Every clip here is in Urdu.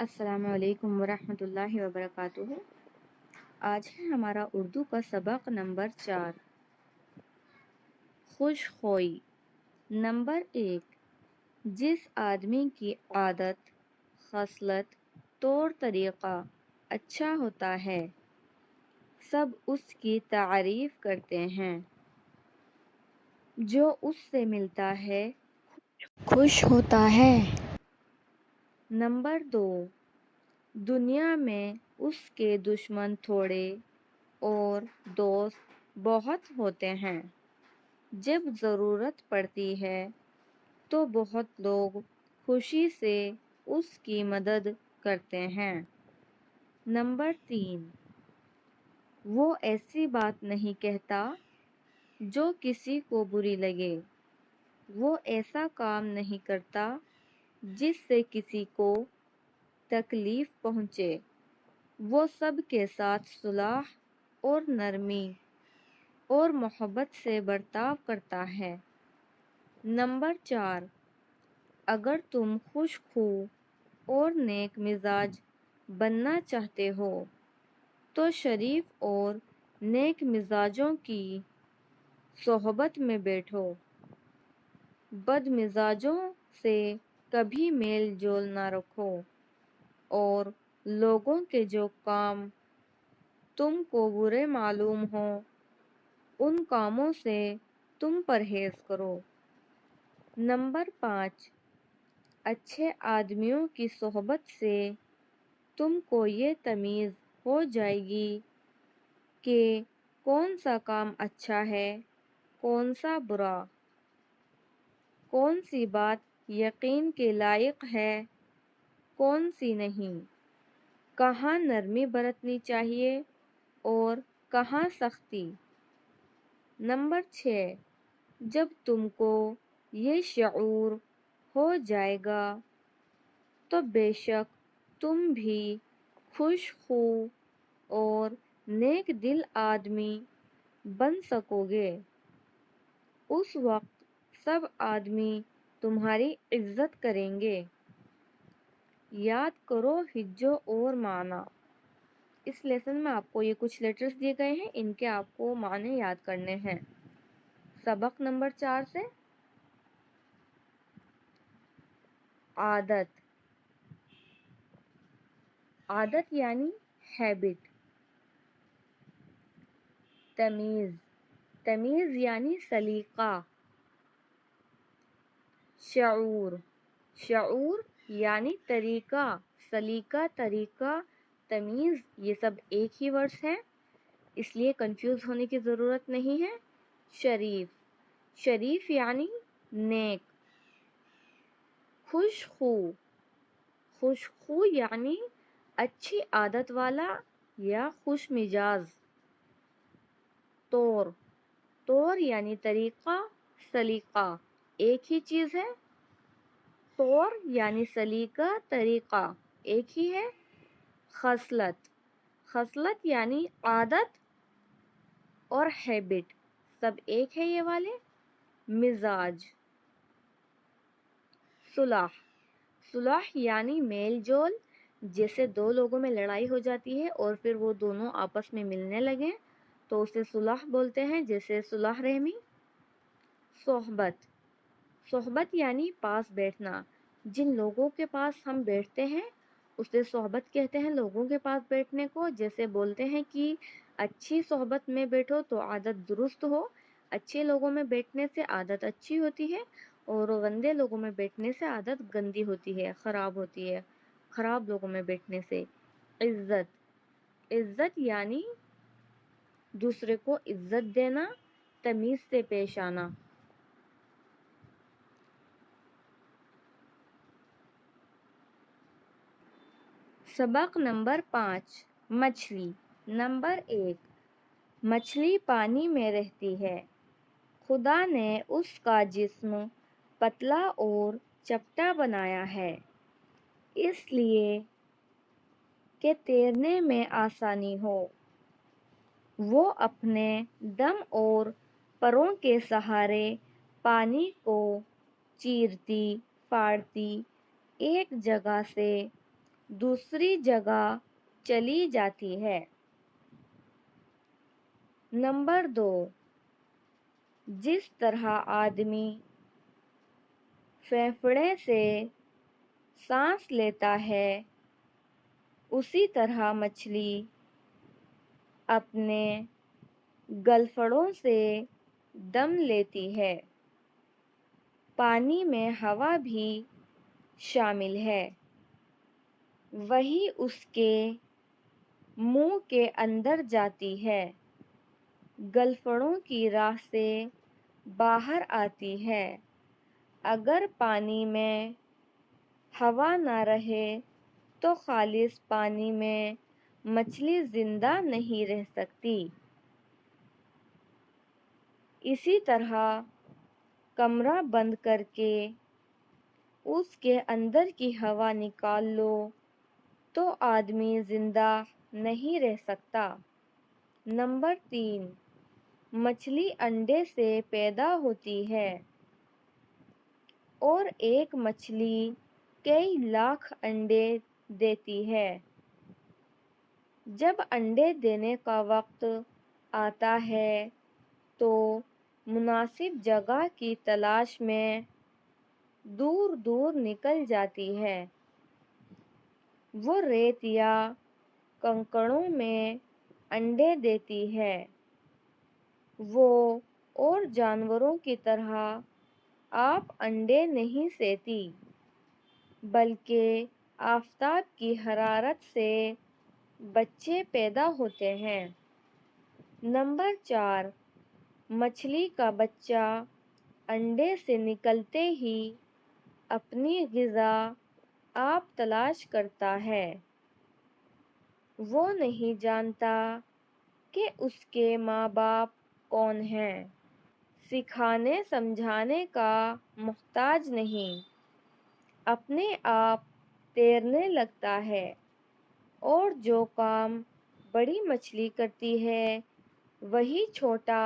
السلام علیکم ورحمۃ اللہ وبرکاتہ۔ آج ہے ہمارا اردو کا سبق نمبر 4، خوش خوئی۔ نمبر 1، جس آدمی کی عادت، خصلت، طور طریقہ اچھا ہوتا ہے سب اس کی تعریف کرتے ہیں، جو اس سے ملتا ہے خوش ہوتا ہے۔ نمبر 2، دنیا میں اس کے دشمن تھوڑے اور دوست بہت ہوتے ہیں۔ جب ضرورت پڑتی ہے تو بہت لوگ خوشی سے اس کی مدد کرتے ہیں۔ نمبر 3، وہ ایسی بات نہیں کہتا جو کسی کو بری لگے۔ وہ ایسا کام نہیں کرتا جس سے کسی کو تکلیف پہنچے۔ وہ سب کے ساتھ صلح اور نرمی اور محبت سے برتاؤ کرتا ہے۔ نمبر 4، اگر تم خوش خو اور نیک مزاج بننا چاہتے ہو تو شریف اور نیک مزاجوں کی صحبت میں بیٹھو۔ بد مزاجوں سے کبھی میل جول نہ رکھو اور لوگوں کے جو کام تم کو برے معلوم ہوں ان کاموں سے تم پرہیز کرو۔ نمبر 5، اچھے آدمیوں کی صحبت سے تم کو یہ تمیز ہو جائے گی کہ کون سا کام اچھا ہے، کون سا برا، کون سی بات یقین کے لائق ہے، کون سی نہیں، کہاں نرمی برتنی چاہیے اور کہاں سختی۔ نمبر 6، جب تم کو یہ شعور ہو جائے گا تو بے شک تم بھی خوش خو اور نیک دل آدمی بن سکو گے۔ اس وقت سب آدمی تمہاری عزت کریں گے۔ یاد کرو ہجو اور معنی۔ اس لیسن میں آپ کو یہ کچھ لیٹرز دیے گئے ہیں، ان کے آپ کو معنی یاد کرنے ہیں۔ سبق نمبر 4 سے عادت۔ عادت یعنی ہیبٹ۔ تمیز، تمیز یعنی سلیقہ۔ شعور، شعور یعنی طریقہ، سلیقہ، طریقہ، تمیز، یہ سب ایک ہی ورڈز ہیں، اس لیے کنفیوز ہونے کی ضرورت نہیں ہے۔ شریف، شریف یعنی نیک۔ خوش خو، خوش خو یعنی اچھی عادت والا یا خوش مزاج۔ طور، طور یعنی طریقہ، سلیقہ، ایک ہی چیز ہے۔ طور یعنی سلیقہ، طریقہ ایک ہی ہے۔ خصلت، خصلت یعنی عادت اور ہیبٹ سب ایک ہے یہ والے۔ مزاج۔ صلح، صلح یعنی میل جول، جیسے دو لوگوں میں لڑائی ہو جاتی ہے اور پھر وہ دونوں آپس میں ملنے لگیں تو اسے صلح بولتے ہیں، جیسے صلح رحمی۔ صحبت، صحبت یعنی پاس بیٹھنا، جن لوگوں کے پاس ہم بیٹھتے ہیں اسے صحبت کہتے ہیں۔ لوگوں کے پاس بیٹھنے کو جیسے بولتے ہیں کہ اچھی صحبت میں بیٹھو تو عادت درست ہو، اچھے لوگوں میں بیٹھنے سے عادت اچھی ہوتی ہے اور گندے لوگوں میں بیٹھنے سے عادت گندی ہوتی ہے، خراب ہوتی ہے، خراب لوگوں میں بیٹھنے سے۔ عزت، عزت یعنی دوسرے کو عزت دینا، تمیز سے پیش آنا۔ سبق نمبر 5، مچھلی۔ نمبر 1، مچھلی پانی میں رہتی ہے۔ خدا نے اس کا جسم پتلا اور چپٹا بنایا ہے اس لیے کہ تیرنے میں آسانی ہو۔ وہ اپنے دم اور پروں کے سہارے پانی کو چیرتی پھاڑتی ایک جگہ سے دوسری جگہ چلی جاتی ہے۔ نمبر 2، جس طرح آدمی پھیپھڑے سے سانس لیتا ہے اسی طرح مچھلی اپنے گلفڑوں سے دم لیتی ہے۔ پانی میں ہوا بھی شامل ہے، وہی اس کے منہ کے اندر جاتی ہے، گلفڑوں کی راہ سے باہر آتی ہے۔ اگر پانی میں ہوا نہ رہے تو خالص پانی میں مچھلی زندہ نہیں رہ سکتی۔ اسی طرح کمرہ بند کر کے اس کے اندر کی ہوا نکال لو تو آدمی زندہ نہیں رہ سکتا۔ نمبر 3، مچھلی انڈے سے پیدا ہوتی ہے اور ایک مچھلی کئی لاکھ انڈے دیتی ہے۔ جب انڈے دینے کا وقت آتا ہے تو مناسب جگہ کی تلاش میں دور دور نکل جاتی ہے۔ وہ ریت یا کنکڑوں میں انڈے دیتی ہے۔ وہ اور جانوروں کی طرح آپ انڈے نہیں سیتی، بلکہ آفتاب کی حرارت سے بچے پیدا ہوتے ہیں۔ نمبر 4، مچھلی کا بچہ انڈے سے نکلتے ہی اپنی غذا آپ تلاش کرتا ہے۔ وہ نہیں جانتا کہ اس کے ماں باپ کون ہیں، سکھانے سمجھانے کا محتاج نہیں، اپنے آپ تیرنے لگتا ہے، اور جو کام بڑی مچھلی کرتی ہے وہی چھوٹا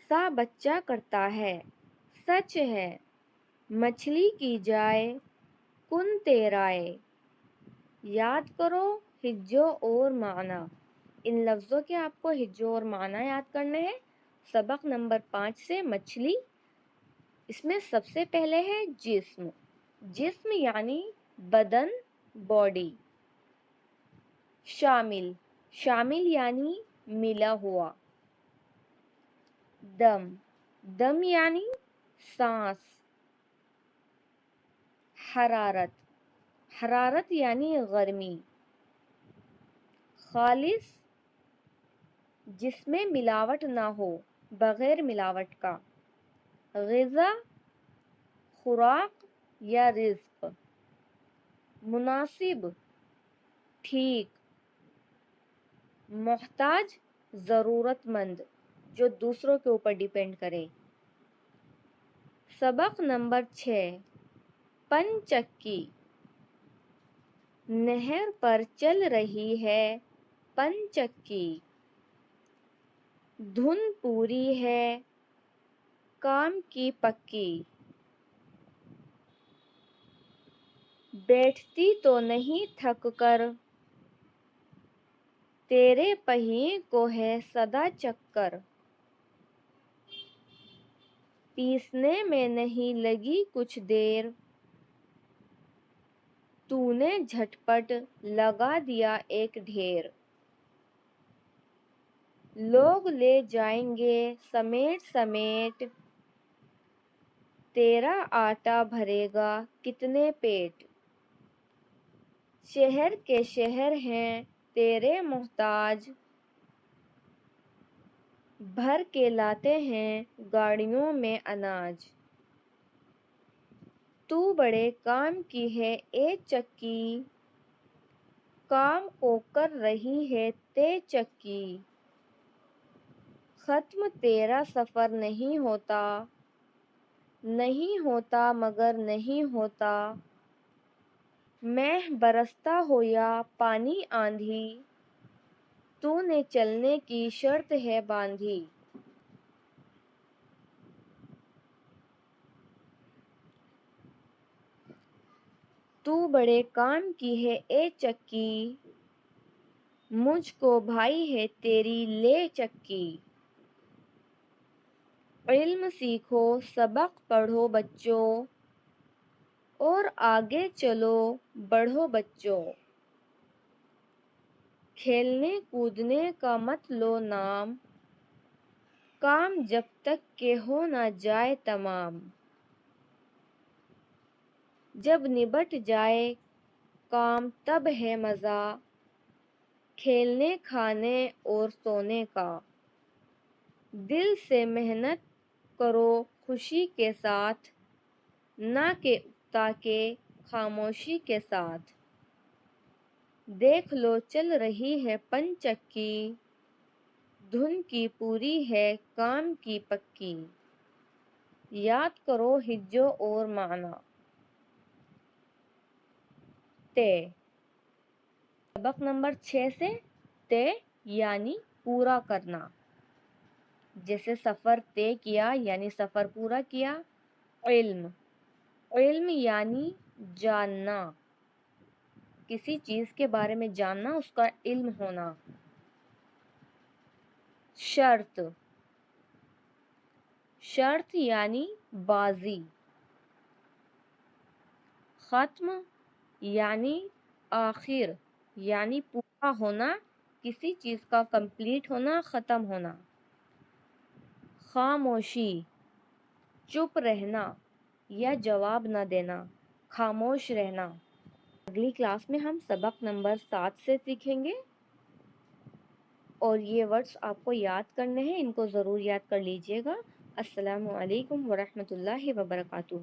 سا بچہ کرتا ہے۔ سچ ہے، مچھلی کی جائے کن تیرائے۔ یاد کرو ہجو اور معنی۔ ان لفظوں کے آپ کو ہجو اور معنی یاد کرنے ہیں۔ سبق نمبر 5 سے مچھلی، اس میں سب سے پہلے ہے جسم۔ جسم یعنی بدن، باڈی۔ شامل، شامل یعنی ملا ہوا۔ دم، دم یعنی سانس۔ حرارت، حرارت یعنی گرمی۔ خالص، جس میں ملاوٹ نہ ہو، بغیر ملاوٹ کا۔ غذا، خوراک یا رزق۔ مناسب، ٹھیک۔ محتاج، ضرورت مند، جو دوسروں کے اوپر ڈیپینڈ کرے۔ سبق نمبر 6، پن چکھی۔ نہر پر چل رہی ہے پن چکھی، دھن پوری ہے کام کی پکی، بیٹھتی تو نہیں تھک کر، تیرے پہیے کو ہے سدا چکر، پیسنے میں نہیں لگی کچھ دیر، تو نے جھٹ پٹ لگا دیا ایک ڈھیر، لوگ لے جائیں گے سمیٹ سمیٹ، تیرا آٹا بھرے گا کتنے پیٹ، شہر کے شہر ہیں تیرے محتاج، بھر کے لاتے ہیں گاڑیوں میں اناج، تو بڑے کام کی ہے اے چکی، کام کو کر رہی ہے تے چکی، ختم تیرا سفر نہیں ہوتا، نہیں ہوتا مگر نہیں ہوتا، مہ برستا ہو یا پانی آندھی، تو نے چلنے کی شرط ہے باندھی۔ تو بڑے کام کی ہے اے چکی، مجھ کو بھائی ہے تیری لے چکی۔ علم سیکھو سبق پڑھو بچوں، اور آگے چلو بڑھو بچوں۔ کھیلنے کودنے کا مت لو نام، کام جب تک کہ ہو نہ جائے تمام۔ جب نبٹ جائے کام تب ہے مزہ، کھیلنے کھانے اور سونے کا۔ دل سے محنت کرو خوشی کے ساتھ، نہ کہ اکتا کے خاموشی کے ساتھ۔ دیکھ لو چل رہی ہے پن چکی، دھن کی پوری ہے کام کی پکی۔ یاد کرو ہجو اور معنی۔ تے سبق نمبر 6 سے تے یعنی پورا کرنا، جیسے سفر طے کیا یعنی سفر پورا کیا۔ علم، علم یعنی جاننا، کسی چیز کے بارے میں جاننا، اس کا علم ہونا۔ شرط، شرط یعنی بازی۔ ختم یعنی آخر یعنی پورا ہونا، کسی چیز کا کمپلیٹ ہونا، ختم ہونا۔ خاموشی، چپ رہنا یا جواب نہ دینا، خاموش رہنا۔ اگلی کلاس میں ہم سبق نمبر 7 سے سیکھیں گے، اور یہ ورڈز آپ کو یاد کرنے ہیں، ان کو ضرور یاد کر لیجئے گا۔ السلام علیکم ورحمۃ اللہ وبرکاتہ۔